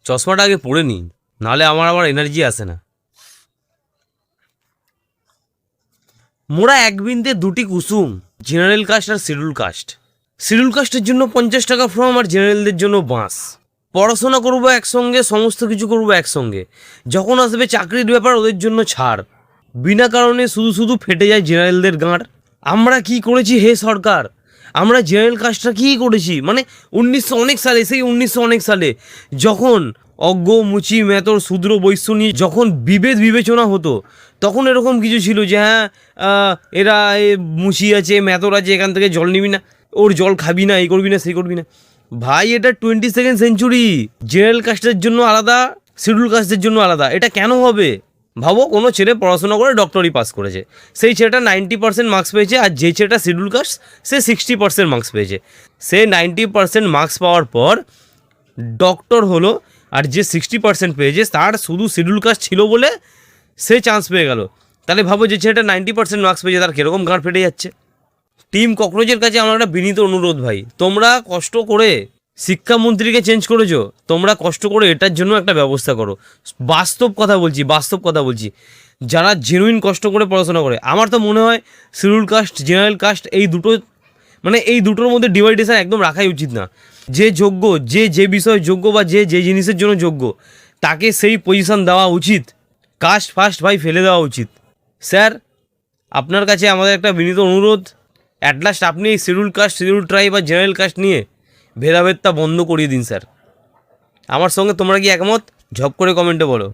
চশমাটা আগে পরে নিই, নাহলে আমার আবার এনার্জি আসে না। মোরা এক বিন্দে দুটি কুসুম, জেনারেল কাস্ট আর শিডিউল কাস্ট। শিডিউল কাস্টের জন্য 50 টাকা ফর্ম আর জেনারেলদের জন্য বাঁশ। পড়াশোনা করবো একসঙ্গে, সমস্ত কিছু করবো একসঙ্গে, যখন আসবে চাকরির ব্যাপার ওদের জন্য ছাড়। বিনা কারণে শুধু শুধু ফেটে যায় জেনারেলদের গাঁড়। আমরা কি করেছি হে সরকার? আমরা জেনারেল কাস্টটা কী করেছি? মানে 1900 অনেক সালে, সেই 1900 অনেক সালে যখন অজ্ঞ মুচি মেতর শূদ্র বৈশ্য নিয়ে যখন বিভেদ বিবেচনা হতো, তখন এরকম কিছু ছিল যে হ্যাঁ এরা মুচি আছে মেতর আছে, এখান থেকে জল নিবি না, ওর জল খাবি না, এই করবি না সেই করবি না। ভাই এটা 22nd সেঞ্চুরি। জেনারেল কাস্টের জন্য আলাদা, শিডিউল কাস্টের জন্য আলাদা। এটা কেন হবে? ভাবো, কোনো ছেলে পড়াশোনা করে ডক্টরি পাস করেছে, সেই ছেলেটা 90% মার্কস পেয়েছে, আর যে ছেলেটা শিডিউল কাস্ট সে 60% মার্কস পেয়েছে। সে 90% মার্কস পাওয়ার পর ডক্টর হলো, আর যে 60% পেয়েছে তার শুধু শিডিউল কাস্ট ছিল বলে সে চান্স পেয়ে গেল। তাহলে ভাবো, যে ছেলেটা 90% মার্কস পেয়েছে তার কীরকম গাঁট ফেটে যাচ্ছে। টিম ককরোচের কাছে আমার একটা বিনীত অনুরোধ, ভাই তোমরা কষ্ট করে শিক্ষামন্ত্রীকে চেঞ্জ করেছো, তোমরা কষ্ট করে এটার জন্য একটা ব্যবস্থা করো। বাস্তব কথা বলছি, বাস্তব কথা বলছি। যারা জেনুইন কষ্ট করে পড়াশোনা করে, আমার তো মনে হয় শিডিউল কাস্ট জেনারেল কাস্ট এই দুটো, মানে এই দুটোর মধ্যে ডিভাইডেশন একদম রাখাই উচিত না। যে যোগ্য, যে যে বিষয়ে যোগ্য বা যে যে জিনিসের জন্য যোগ্য, তাকে সেই পজিশন দেওয়া উচিত। কাস্ট ফাস্ট ভাই ফেলে দেওয়া উচিত। স্যার, আপনার কাছে আমাদের একটা বিনীত অনুরোধ, অ্যাট লাস্ট আপনি এই শিডিউল কাস্ট, শিডিউল ট্রাইব বা জেনারেল কাস্ট নিয়ে ভেদাভেদটা বন্ধ করিয়ে দিন স্যার। আমার সঙ্গে তোমরা কি একমত? ঝপ করে কমেন্টে বলো।